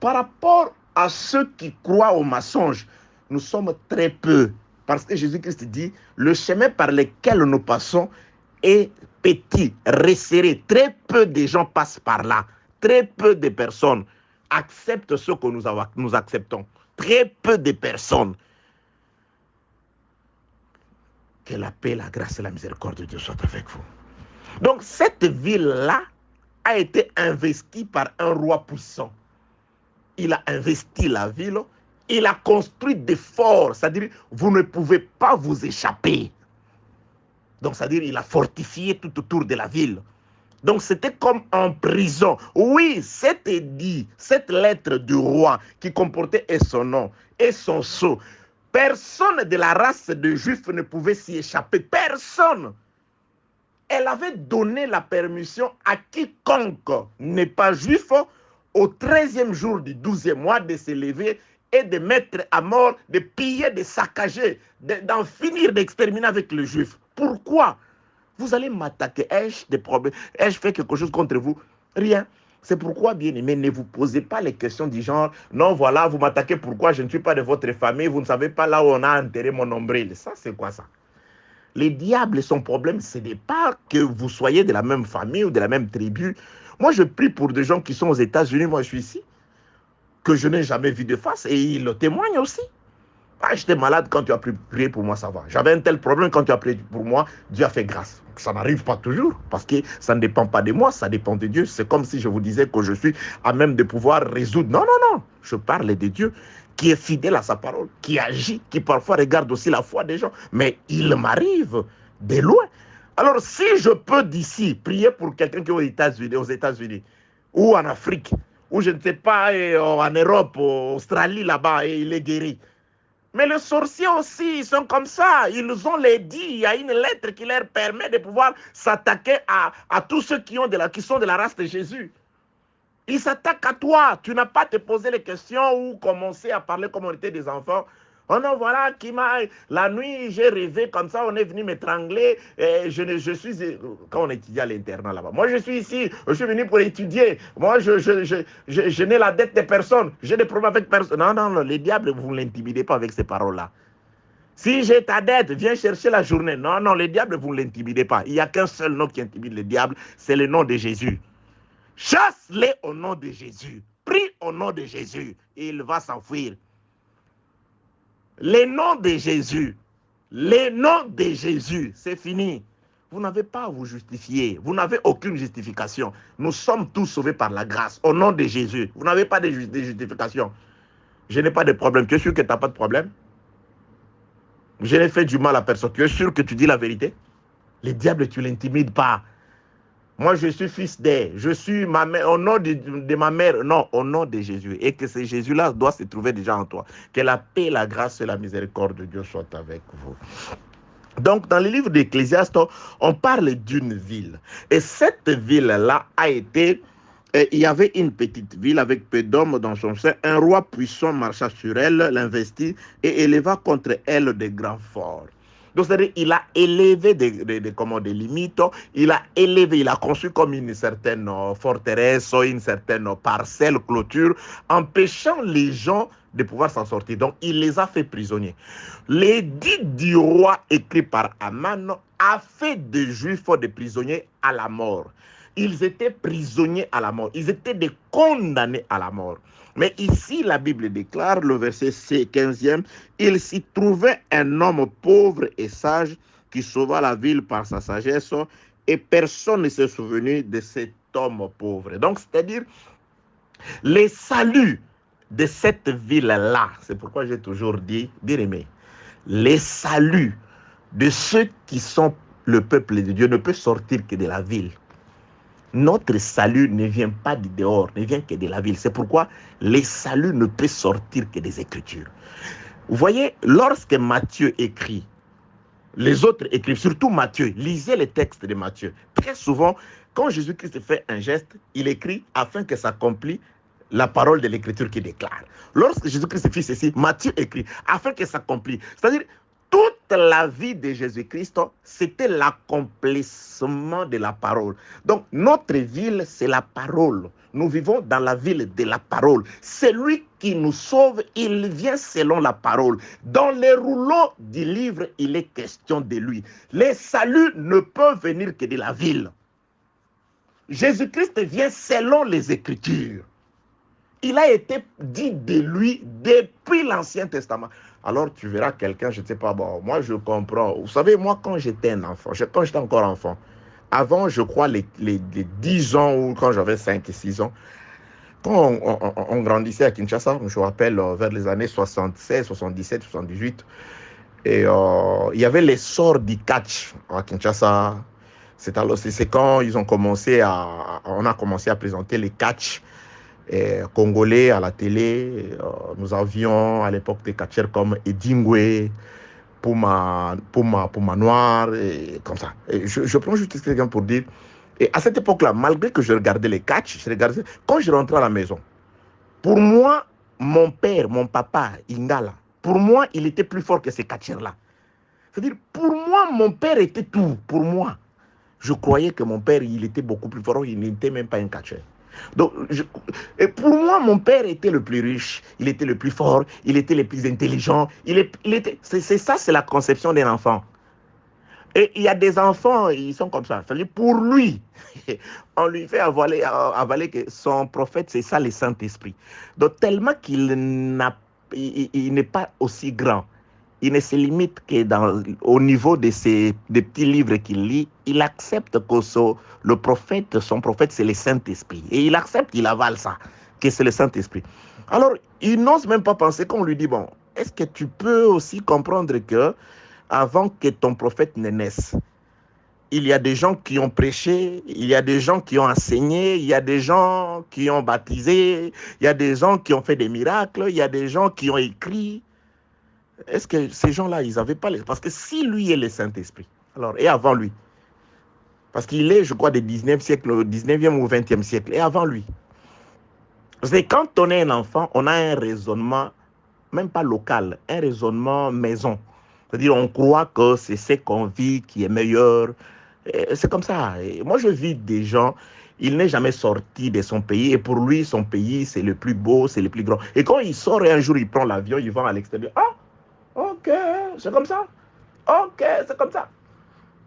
Par rapport à ceux qui croient au mensonge, nous sommes très peu. Parce que Jésus-Christ dit, le chemin par lequel nous passons est petit, resserré. Très peu de gens passent par là. Très peu de personnes acceptent ce que nous acceptons. Très peu de personnes. Que la paix, la grâce et la miséricorde de Dieu soient avec vous. Donc cette ville-là a été investie par un roi puissant. Il a investi la ville, il a construit des forts, c'est-à-dire vous ne pouvez pas vous échapper. Donc c'est-à-dire il a fortifié tout autour de la ville. Donc c'était comme en prison. Oui, c'était dit, cette lettre du roi qui comportait et son nom et son sceau. Personne de la race de Juifs ne pouvait s'y échapper. Personne. Elle avait donné la permission à quiconque n'est pas juif au 13e jour du 12e mois de se lever et de mettre à mort, de piller, de saccager, d'en finir, d'exterminer avec les Juifs. Pourquoi? Vous allez m'attaquer. Ai-je des problèmes? Ai-je fait quelque chose contre vous? Rien. C'est pourquoi, bien aimé, ne vous posez pas les questions du genre, non, voilà, vous m'attaquez pourquoi je ne suis pas de votre famille, vous ne savez pas là où on a enterré mon nombril. Ça, c'est quoi ça? Les diables, son problème, ce n'est pas que vous soyez de la même famille ou de la même tribu. Moi, je prie pour des gens qui sont aux États-Unis, moi je suis ici, que je n'ai jamais vu de face, et ils le témoignent aussi. Ah, j'étais malade quand tu as prié pour moi, ça va. J'avais un tel problème quand tu as prié pour moi, Dieu a fait grâce. Ça n'arrive pas toujours, parce que ça ne dépend pas de moi, ça dépend de Dieu. C'est comme si je vous disais que je suis à même de pouvoir résoudre. Non, non, non. Je parle de Dieu qui est fidèle à sa parole, qui agit, qui parfois regarde aussi la foi des gens. Mais il m'arrive de loin. Alors, si je peux d'ici prier pour quelqu'un qui est aux États-Unis, ou en Afrique, ou je ne sais pas, en Europe, en Australie, là-bas, et il est guéri. Mais les sorciers aussi, ils sont comme ça. Ils nous ont les dit. Il y a une lettre qui leur permet de pouvoir s'attaquer à tous ceux qui sont de la race de Jésus. Ils s'attaquent à toi. Tu n'as pas à te poser les questions ou commencer à parler comme on était des enfants. Oh non, voilà, la nuit, j'ai rêvé comme ça, on est venu m'étrangler. Je suis, quand on étudie à l'internat là-bas, moi je suis ici, je suis venu pour étudier. Moi, je n'ai la dette de personne, j'ai des problèmes avec personne. Non, non, non, les diables, vous ne l'intimidez pas avec ces paroles-là. Si j'ai ta dette, viens chercher la journée. Non, non, le diable, vous ne l'intimidez pas. Il n'y a qu'un seul nom qui intimide le diable, c'est le nom de Jésus. Chasse-les au nom de Jésus. Prie au nom de Jésus et il va s'enfuir. Le nom de Jésus, c'est fini. Vous n'avez pas à vous justifier. Vous n'avez aucune justification. Nous sommes tous sauvés par la grâce. Au nom de Jésus. Vous n'avez pas de justification. Je n'ai pas de problème. Tu es sûr que tu n'as pas de problème? Je n'ai fait du mal à personne. Tu es sûr que tu dis la vérité? Le diable, tu ne l'intimides pas. Moi, je suis fils d'Ève. Je suis ma mère, au nom de ma mère. Non, au nom de Jésus. Et que ce Jésus-là doit se trouver déjà en toi. Que la paix, la grâce et la miséricorde de Dieu soient avec vous. Donc, dans le livre d'Ecclésiaste, on parle d'une ville. Et cette ville-là a été... il y avait une petite ville avec peu d'hommes dans son sein. Un roi puissant marcha sur elle, l'investit et éleva contre elle des grands forts. Donc, c'est-à-dire il a élevé des limites, il a construit comme une certaine forteresse, une certaine parcelle, clôture, empêchant les gens de pouvoir s'en sortir. Donc, il les a fait prisonniers. L'édit du roi écrit par Aman a fait des Juifs des prisonniers à la mort. Ils étaient prisonniers à la mort. Ils étaient des condamnés à la mort. Mais ici, la Bible déclare, le verset 15e, il s'y trouvait un homme pauvre et sage qui sauva la ville par sa sagesse et personne ne s'est souvenu de cet homme pauvre. Donc, c'est-à-dire, les saluts de cette ville-là, c'est pourquoi j'ai toujours dit, bien aimé, les saluts de ceux qui sont le peuple de Dieu ne peut sortir que de la ville. Notre salut ne vient pas du dehors, ne vient que de la ville. C'est pourquoi les saluts ne peuvent sortir que des Écritures. Vous voyez, lorsque Matthieu écrit, les autres écrivent, surtout Matthieu, lisez les textes de Matthieu. Très souvent, quand Jésus-Christ fait un geste, il écrit afin que s'accomplisse la parole de l'Écriture qui déclare. Lorsque Jésus-Christ fit ceci, Matthieu écrit afin que s'accomplisse. C'est-à-dire, toute la vie de Jésus-Christ, c'était l'accomplissement de la parole. Donc, notre ville, c'est la parole. Nous vivons dans la ville de la parole. Celui qui nous sauve, il vient selon la parole. Dans les rouleaux du livre, il est question de lui. Les saluts ne peuvent venir que de la ville. Jésus-Christ vient selon les Écritures. Il a été dit de lui depuis l'Ancien Testament. Alors tu verras quelqu'un, je ne sais pas, bon, moi je comprends. Vous savez, moi quand j'étais un enfant, quand j'étais encore enfant, avant je crois les 10 ans ou quand j'avais 5 et 6 ans, quand on grandissait à Kinshasa, je me rappelle vers les années 76, 77, 78, et il y avait l'essor du catch à Kinshasa. C'est quand ils ont commencé on a commencé à présenter les catchs congolais à la télé. Nous avions à l'époque des catcheurs comme Edingwe, Puma Noir, et comme ça. Et je prends juste quelqu'un pour dire, et à cette époque-là, malgré que je regardais les catchs, quand je rentrais à la maison, pour moi, mon père, mon papa, Ingala, pour moi, il était plus fort que ces catcheurs-là. C'est-à-dire, pour moi, mon père était tout, pour moi. Je croyais que mon père, il était beaucoup plus fort, il n'était même pas un catcheur. Donc, et pour moi, mon père était le plus riche, il était le plus fort, il était le plus intelligent. C'est ça, c'est la conception d'un enfant. Et il y a des enfants, ils sont comme ça. Pour lui, on lui fait avaler que son prophète, c'est ça le Saint-Esprit. Donc, tellement qu'il n'est pas aussi grand. Il ne se limite que au niveau des petits livres qu'il lit. Il accepte que le prophète, son prophète, c'est le Saint-Esprit. Et il accepte, il avale ça, que c'est le Saint-Esprit. Alors, il n'ose même pas penser qu'on lui dit, bon, est-ce que tu peux aussi comprendre que avant que ton prophète ne naisse, il y a des gens qui ont prêché, il y a des gens qui ont enseigné, il y a des gens qui ont baptisé, il y a des gens qui ont fait des miracles, il y a des gens qui ont écrit. Est-ce que ces gens-là, ils n'avaient pas... Parce que si lui est le Saint-Esprit, alors, et avant lui, parce qu'il est, je crois, du 19e siècle, 19e ou 20e siècle, et avant lui. Parce que quand on est un enfant, on a un raisonnement, même pas local, un raisonnement maison. C'est-à-dire, on croit que c'est ce qu'on vit qui est meilleur. C'est comme ça. Et moi, je vis des gens, il n'est jamais sorti de son pays, et pour lui, son pays, c'est le plus beau, c'est le plus grand. Et quand il sort et un jour, il prend l'avion, il va à l'extérieur. Ah! Ok, c'est comme ça. Ok, c'est comme ça.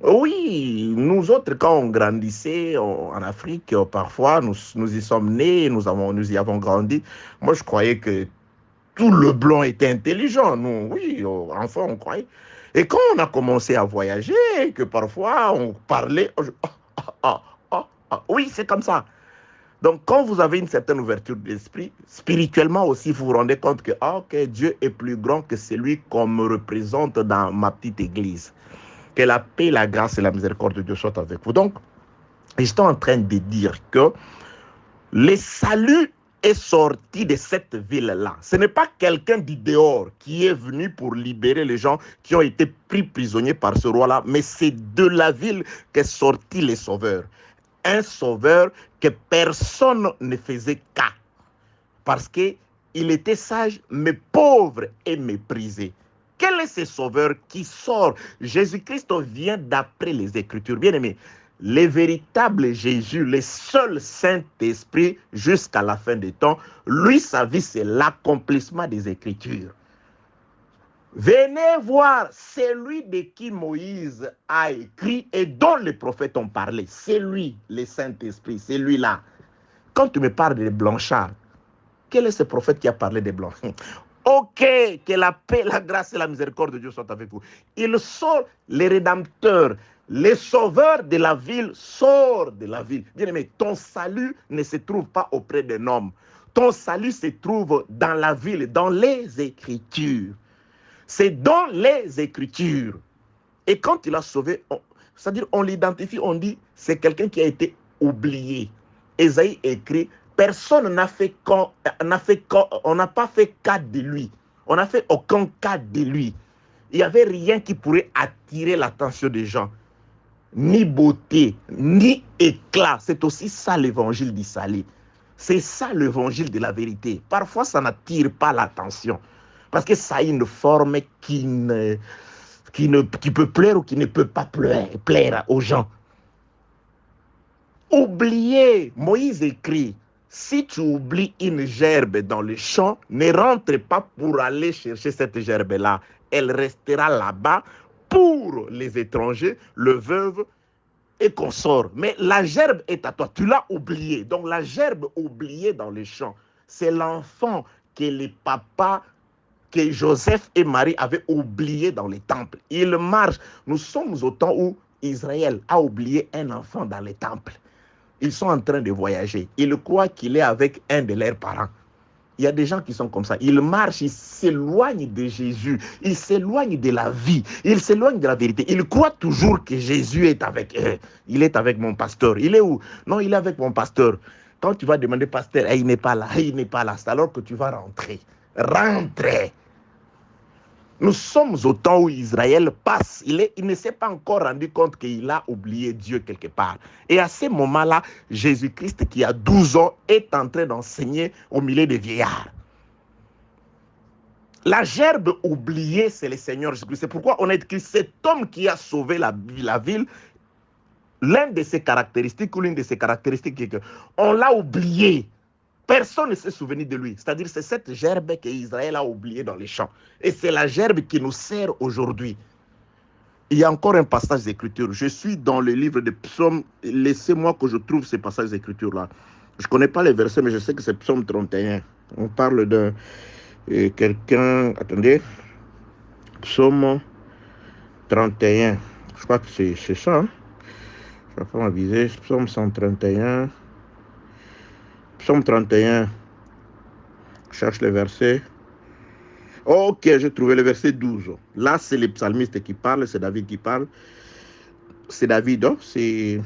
Oui, nous autres, quand on grandissait en Afrique, parfois, nous y sommes nés, nous y avons grandi. Moi, je croyais que tout le blanc était intelligent. Nous, oui, enfant, on croyait. Et quand on a commencé à voyager, que parfois on parlait, oui, c'est comme ça. Donc, quand vous avez une certaine ouverture d'esprit, spirituellement aussi, vous vous rendez compte que ok, Dieu est plus grand que celui qu'on me représente dans ma petite église. Que la paix, la grâce et la miséricorde de Dieu soient avec vous. Donc, j'étais en train de dire que le salut est sorti de cette ville-là. Ce n'est pas quelqu'un du dehors qui est venu pour libérer les gens qui ont été pris prisonniers par ce roi-là, mais c'est de la ville qu'est sorti le sauveur. Un sauveur que personne ne faisait cas. Parce qu'il était sage, mais pauvre et méprisé. Quel est ce sauveur qui sort? Jésus-Christ vient d'après les Écritures. Bien aimé, le véritable Jésus, le seul Saint-Esprit jusqu'à la fin des temps, lui, sa vie, c'est l'accomplissement des Écritures. Venez voir celui de qui Moïse a écrit et dont les prophètes ont parlé. C'est lui, le Saint-Esprit, c'est lui-là. Quand tu me parles de Blanchard, quel est ce prophète qui a parlé des Blancs? Ok, que la paix, la grâce et la miséricorde de Dieu soient avec vous. Il sort, les rédempteurs, les sauveurs de la ville sortent de la ville. Bien aimé, ton salut ne se trouve pas auprès d'un homme. Ton salut se trouve dans la ville, dans les Écritures. C'est dans les Écritures. Et quand il a sauvé, c'est-à-dire on l'identifie, on dit c'est quelqu'un qui a été oublié. Ésaïe écrit, personne n'a fait, on n'a pas fait cas de lui. On n'a fait aucun cas de lui. Il n'y avait rien qui pourrait attirer l'attention des gens. Ni beauté, ni éclat. C'est aussi ça l'évangile d'Israël. C'est ça l'évangile de la vérité. Parfois, ça n'attire pas l'attention. Parce que ça a une forme qui peut plaire ou qui ne peut pas plaire aux gens. Oubliez, Moïse écrit, si tu oublies une gerbe dans le champ, ne rentre pas pour aller chercher cette gerbe-là. Elle restera là-bas pour les étrangers, le veuve et consort. Mais la gerbe est à toi, tu l'as oubliée. Donc la gerbe oubliée dans le champ, c'est l'enfant que les papas, que Joseph et Marie avaient oublié dans les temples. Ils marchent. Nous sommes au temps où Israël a oublié un enfant dans les temples. Ils sont en train de voyager. Ils croient qu'il est avec un de leurs parents. Il y a des gens qui sont comme ça. Ils marchent, ils s'éloignent de Jésus. Ils s'éloignent de la vie. Ils s'éloignent de la vérité. Ils croient toujours que Jésus est avec eux. Il est avec mon pasteur. Il est où? Non, il est avec mon pasteur. Quand tu vas demander pasteur, il n'est pas là, il n'est pas là. C'est alors que tu vas rentrer. Rentrez. Nous sommes au temps où Israël passe. Il ne s'est pas encore rendu compte qu'il a oublié Dieu quelque part. Et à ce moment-là, Jésus-Christ, qui a 12 ans, est en train d'enseigner au milieu des vieillards. La gerbe oubliée, c'est le Seigneur Jésus-Christ. C'est pourquoi on a écrit cet homme qui a sauvé la ville. L'une de ses caractéristiques ou l'une de ses caractéristiques, c'est qu'on l'a oublié. Personne ne s'est souvenu de lui. C'est-à-dire c'est cette gerbe qu'Israël a oubliée dans les champs. Et c'est la gerbe qui nous sert aujourd'hui. Il y a encore un passage d'écriture. Je suis dans le livre des psaumes. Laissez-moi que je trouve ces passages d'écriture-là. Je ne connais pas les versets, mais je sais que c'est psaume 31. On parle de quelqu'un... Attendez. Psaume 31. Je crois que c'est ça. Hein? Je ne vais pas m'aviser. Psaume 131. Psaume 31, je cherche le verset. Ok, j'ai trouvé le verset 12. Là, c'est les psalmistes qui parlent, c'est David qui parle. C'est David, c'est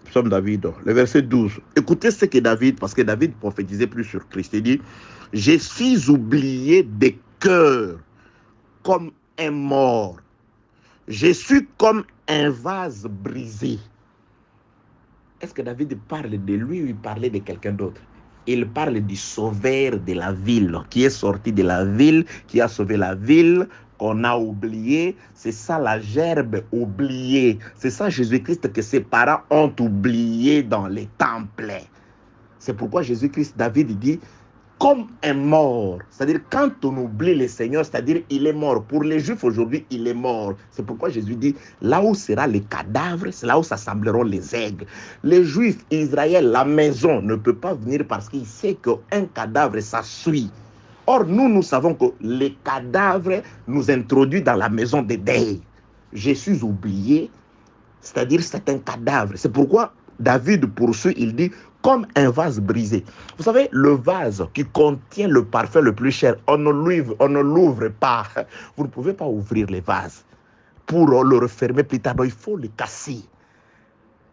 Psaume David, le verset 12. Écoutez ce que David, parce que David prophétisait plus sur Christ. Il dit, je suis oublié des cœurs comme un mort. Je suis comme un vase brisé. Est-ce que David parle de lui ou il parlait de quelqu'un d'autre? Il parle du sauveur de la ville, qui est sorti de la ville, qui a sauvé la ville, qu'on a oublié. C'est ça la gerbe oubliée. C'est ça Jésus-Christ que ses parents ont oublié dans les temples. C'est pourquoi Jésus-Christ, David dit, comme un mort. C'est-à-dire, quand on oublie le Seigneur, c'est-à-dire, il est mort. Pour les Juifs aujourd'hui, il est mort. C'est pourquoi Jésus dit, là où seront les cadavres, c'est là où s'assembleront les aigles. Les Juifs, Israël, la maison ne peut pas venir parce qu'il sait qu'un cadavre, ça suit. Or, nous savons que les cadavres nous introduisent dans la maison des deuils. Je suis oublié, c'est-à-dire c'est un cadavre. C'est pourquoi David poursuit, il dit, comme un vase brisé. Vous savez, le vase qui contient le parfum le plus cher, on ne l'ouvre pas. Vous ne pouvez pas ouvrir les vases pour le refermer plus tard. Non, il faut le casser.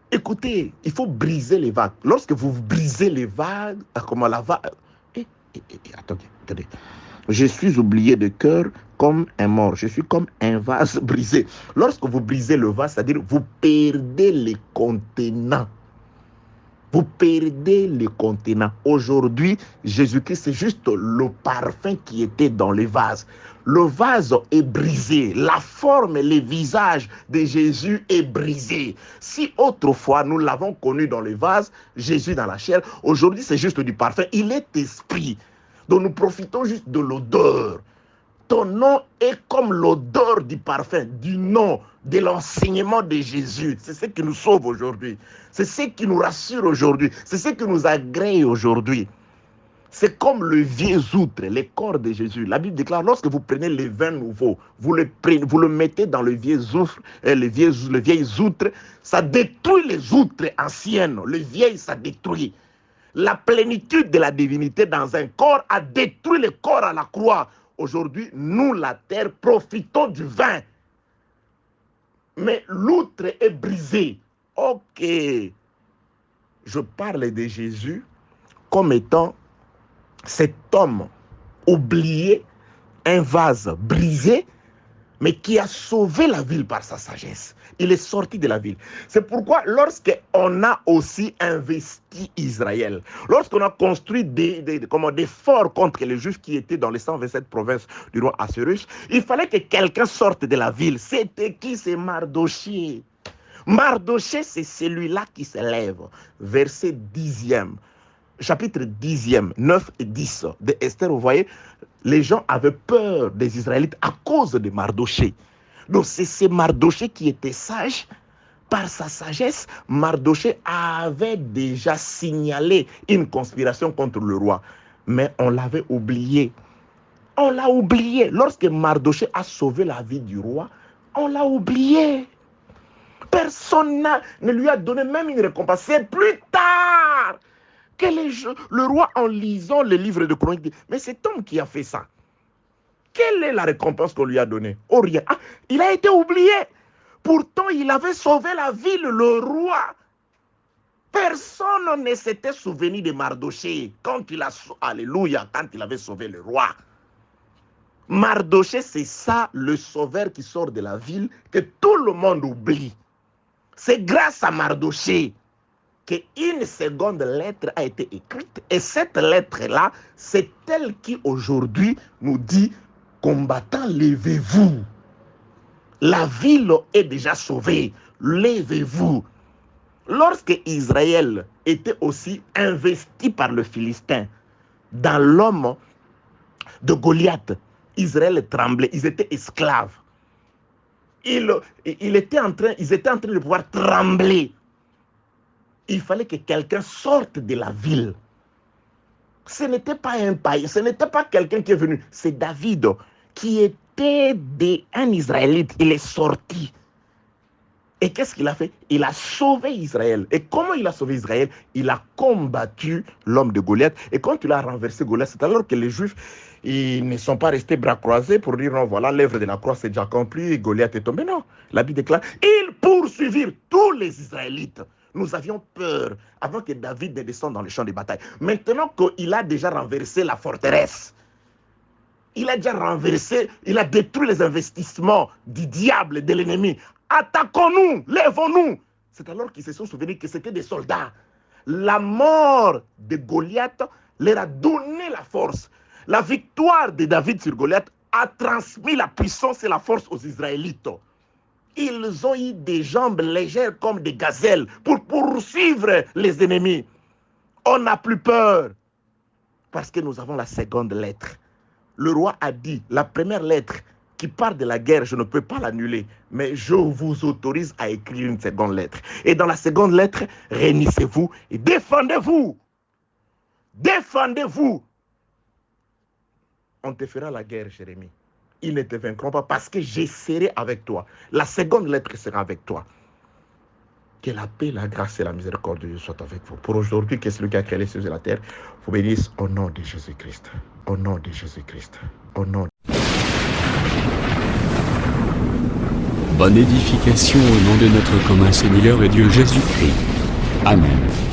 Écoutez, il faut briser les vases. Lorsque vous brisez les vases, comment la vase... Attendez. Je suis oublié de cœur comme un mort. Je suis comme un vase brisé. Lorsque vous brisez le vase, c'est-à-dire vous perdez les contenants. Vous perdez les contenants. Aujourd'hui, Jésus-Christ, c'est juste le parfum qui était dans le vase. Le vase est brisé. La forme et le visage de Jésus est brisé. Si autrefois, nous l'avons connu dans le vase, Jésus dans la chair, aujourd'hui, c'est juste du parfum. Il est esprit. Donc, nous profitons juste de l'odeur. Ton nom est comme l'odeur du parfum, du nom, de l'enseignement de Jésus. C'est ce qui nous sauve aujourd'hui. C'est ce qui nous rassure aujourd'hui. C'est ce qui nous agrée aujourd'hui. C'est comme le vieux outre, le corps de Jésus. La Bible déclare, lorsque vous prenez le vin nouveau, vous le mettez dans le vieux outre, le vieil outre, ça détruit les outres anciennes. Le vieil, ça détruit. La plénitude de la divinité dans un corps a détruit le corps à la croix. Aujourd'hui, nous, la terre, profitons du vin. Mais l'outre est brisé. Ok. Je parle de Jésus comme étant cet homme oublié, un vase brisé, mais qui a sauvé la ville par sa sagesse. Il est sorti de la ville. C'est pourquoi lorsqu'on a aussi investi Israël, lorsqu'on a construit des forts contre les Juifs qui étaient dans les 127 provinces du roi Assuérus, il fallait que quelqu'un sorte de la ville. C'était qui? C'est Mardochée. Mardochée, c'est celui-là qui se lève. Verset 10e. Chapitre 10e, 9 et 10 de Esther, vous voyez, les gens avaient peur des Israélites à cause de Mardochée. Donc c'est Mardochée qui était sage. Par sa sagesse, Mardochée avait déjà signalé une conspiration contre le roi. Mais on l'avait oublié. On l'a oublié. Lorsque Mardochée a sauvé la vie du roi, on l'a oublié. Personne ne lui a donné même une récompense. C'est plus tard que le roi, en lisant le livre de Chroniques, dit, mais cet homme qui a fait ça, quelle est la récompense qu'on lui a donnée? Oh, rien. Ah, il a été oublié. Pourtant, il avait sauvé la ville, le roi. Personne ne s'était souvenu de Mardochée quand il avait sauvé le roi. Mardochée, c'est ça, le sauveur qui sort de la ville, que tout le monde oublie. C'est grâce à Mardochée qu'une seconde lettre a été écrite. Et cette lettre-là, c'est elle qui aujourd'hui nous dit, combattants, levez-vous. La ville est déjà sauvée. Levez-vous. Lorsque Israël était aussi investi par le Philistin, dans l'homme de Goliath, Israël tremblait. Ils étaient esclaves. Ils étaient en train de pouvoir trembler. Il fallait que quelqu'un sorte de la ville. Ce n'était pas un païen, ce n'était pas quelqu'un qui est venu. C'est David qui était un Israélite. Il est sorti. Et qu'est-ce qu'il a fait? Il a sauvé Israël. Et comment il a sauvé Israël? Il a combattu l'homme de Goliath. Et quand il a renversé Goliath, c'est alors que les Juifs ils ne sont pas restés bras croisés pour dire non, voilà, l'œuvre de la croix c'est déjà accomplie, Goliath est tombé. Non, la Bible déclare, ils poursuivirent tous les Israélites. Nous avions peur avant que David ne descende dans le champ de bataille. Maintenant qu'il a déjà renversé la forteresse, il a déjà renversé, il a détruit les investissements du diable, de l'ennemi. Attaquons-nous, lèvons-nous. C'est alors qu'ils se sont souvenus que c'était des soldats. La mort de Goliath leur a donné la force. La victoire de David sur Goliath a transmis la puissance et la force aux Israélites. Ils ont eu des jambes légères comme des gazelles pour poursuivre les ennemis. On n'a plus peur. Parce que nous avons la seconde lettre. Le roi a dit, la première lettre qui parle de la guerre, je ne peux pas l'annuler, mais je vous autorise à écrire une seconde lettre. Et dans la seconde lettre, réunissez-vous et défendez-vous. Défendez-vous. On te fera la guerre, Jérémie. Ils ne te vaincront pas parce que je serai avec toi. La seconde lettre sera avec toi. Que la paix, la grâce et la miséricorde de Dieu soient avec vous. Pour aujourd'hui, que celui qui a créé les cieux et la terre vous bénisse au nom de Jésus-Christ. Au nom de Jésus-Christ. Au nom. Bonne édification au nom de notre commun Seigneur et Dieu Jésus-Christ. Amen.